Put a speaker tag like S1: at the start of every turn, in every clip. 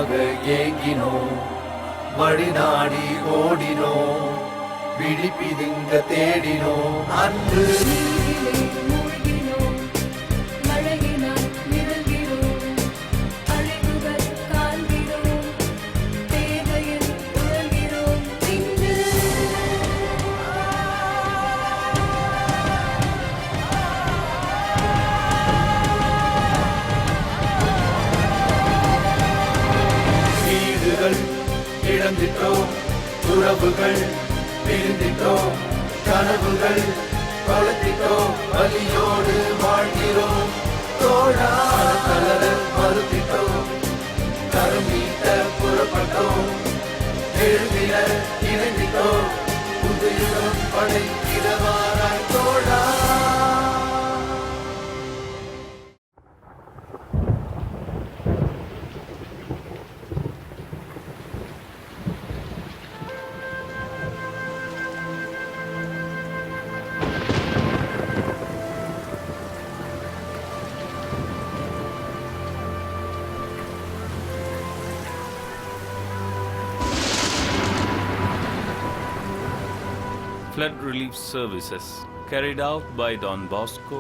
S1: உனக்காக ஏங்கினோம், வழி நாடி ஓடினோம், விழிப்பிதுங்க தேடினோம். அன்று இழந்திட்டோம், உறவுகள் பிரிந்திட்டோம், கனவுகள் வளர்த்திட்டோம், வலியோடு வாழ்கிறோம். தோழா கலர மறுத்திட்டோம், கரம் நீட்ட புறப்பட்டோம், எழுதின இணைந்திட்டோம், புதுயுகம் படைக்கிறவாராய் தோழா.
S2: Flood relief services carried out by Don Bosco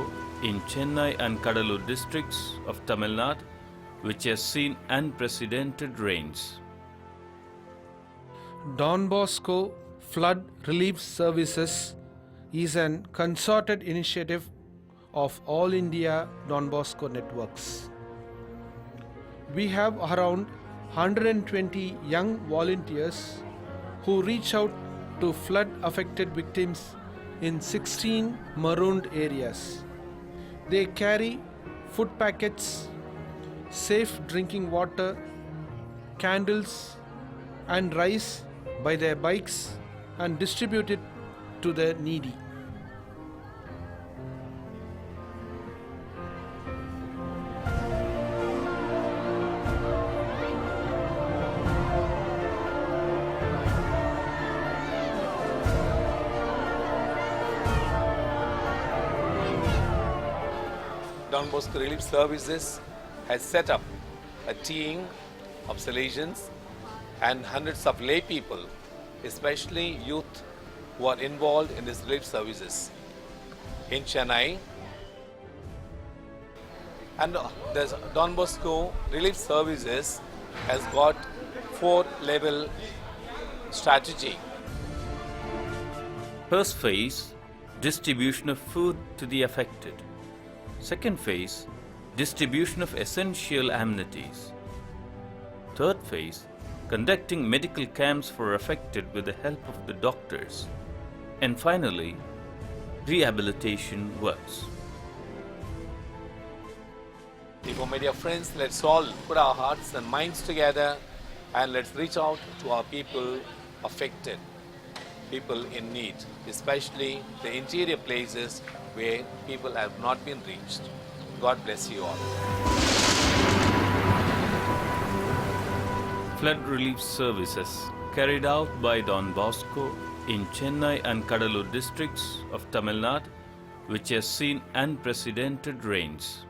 S2: in Chennai and Kadalur districts of Tamil Nadu, which has seen unprecedented rains.
S3: Don Bosco Flood Relief Services is a concerted initiative of All India Don Bosco networks. We have around 120 young volunteers who reach out to flood affected victims in 16 marooned areas. They carry food packets, safe drinking water, candles and rice by their bikes and distribute it to the needy.
S4: Don Bosco Relief Services has set up a team of Salesians and hundreds of lay people, especially youth, who are involved in these relief services in Chennai. And the Don Bosco Relief Services has got 4-level strategy.
S2: First phase, distribution of food to the affected. Second phase, distribution of essential amenities. Third phase, conducting medical camps for affected with the help of the doctors. And finally, rehabilitation works.
S4: Therefore, my dear friends, let's all put our hearts and minds together and let's reach out to our people affected, people in need, especially the interior places where people have not been reached. God bless you all.
S2: Flood relief services carried out by Don Bosco in Chennai and Kadalur districts of Tamil Nadu, which has seen unprecedented rains.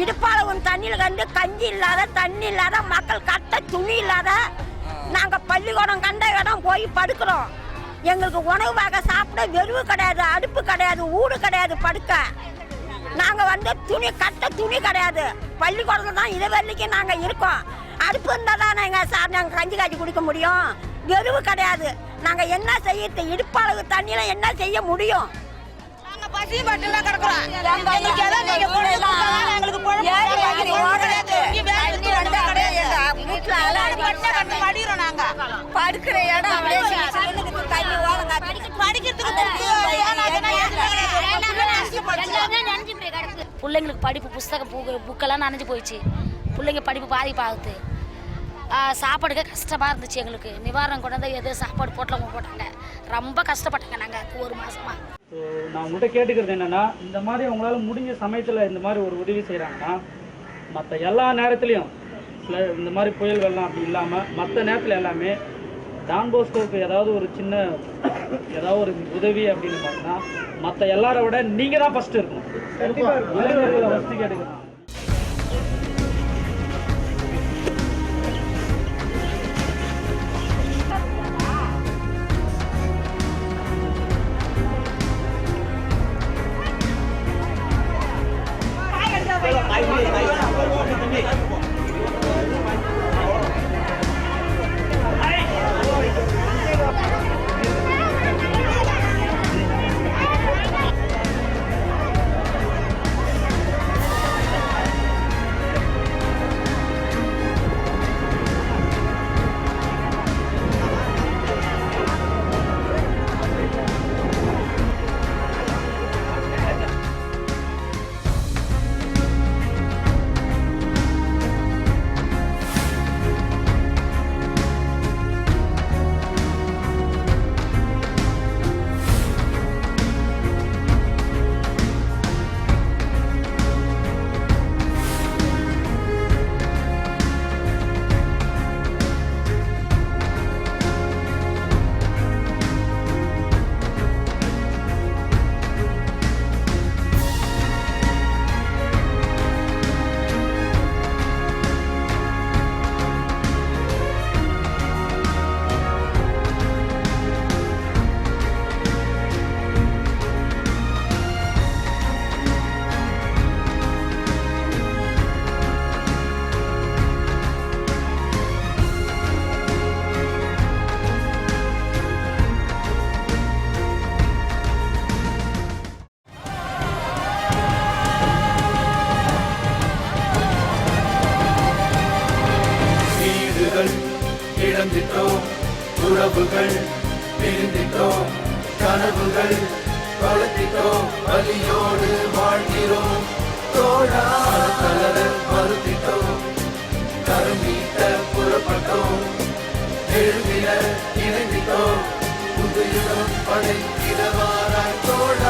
S5: இடுப்பாளவும் தண்ணியில் கண்டு கஞ்சி இல்லாத தண்ணி இல்லாத மக்கள் கட்ட துணி இல்லாத நாங்கள் பள்ளிக்கூடம் கண்ட இடம் போய் படுக்கிறோம். எங்களுக்கு உணவு வகை சாப்பிட வெறுவு கிடையாது, அடுப்பு கிடையாது, ஊடு கிடையாது, படுக்க நாங்கள் துணி கட்ட துணி கிடையாது. பள்ளிக்கூடத்தில் தான் இது வரைக்கும் நாங்கள் இருக்கோம். அடுப்பு இருந்தால் தான் நாங்கள் கஞ்சி காய்ச்சி குடிக்க முடியும். வெறுவு கிடையாது. நாங்கள் என்ன செய்ய இடுப்பாளவு தண்ணியில என்ன செய்ய முடியும்?
S6: பசி பட்டில கிடக்குறோம். எங்களுக்கு ஏதோ நீங்க போடுறீங்க, எங்களுக்கு பொழப்பு கிடையாது. இங்க வேலைக்கு வந்தா கிடையாது. வீட்ல அலாடி பட்ட கட்ட மடிறோம். நாங்க படுக்கிற இடம் அப்படியே சில்லுக்கு தண்ணி ஓடுங்க. படிக்கிறதுக்கு
S7: பிள்ளைங்களுக்கு படிப்பு புஸ்தகம் புக்கெல்லாம் நனைஞ்சு போயிடுச்சு. பிள்ளைங்க படிப்பு பாதிப்பாகுது. சாப்பாடுக்கே கஷ்டமாக இருந்துச்சு. எங்களுக்கு நிவாரணம் கொண்டு வந்து எது சாப்பாடு போட்டவங்க போட்டாங்க. ரொம்ப கஷ்டப்பட்டாங்க நாங்கள் ஒரு மாதமாக.
S8: ஸோ நான் உங்கள்கிட்ட கேட்டுக்கிறது என்னென்னா, இந்த மாதிரி அவங்களால முடிஞ்ச சமயத்தில் இந்த மாதிரி ஒரு உதவி செய்கிறாங்கன்னா, மற்ற எல்லா நேரத்துலையும் இந்த மாதிரி புயல் வெள்ளம் அப்படி இல்லாமல் மற்ற நேரத்தில் எல்லாமே டான் போஸ்கோவுக்கு ஏதாவது ஒரு சின்ன ஏதாவது ஒரு உதவி அப்படின்னு பார்த்தீங்கன்னா மற்ற எல்லாரை விட நீங்கள் தான் ஃபஸ்ட்டு இருக்கணும். கண்டிப்பாக இளைஞர்களை ஃபஸ்ட்டு கேட்டுக்கணும்.
S1: இழந்திட்டோம், உறவுகள் பிரிந்திட்டோம், கனவுகள் வளர்த்திட்டோம், வலியோடு வாழ்கிறோம். தோழா கலர மறுத்திட்டோம், கரம் நீட்ட புறப்பட்டோம், எழுதிட இணைந்திட்டோம், புது யுகம் படைக்கிறவாராய் தோழா.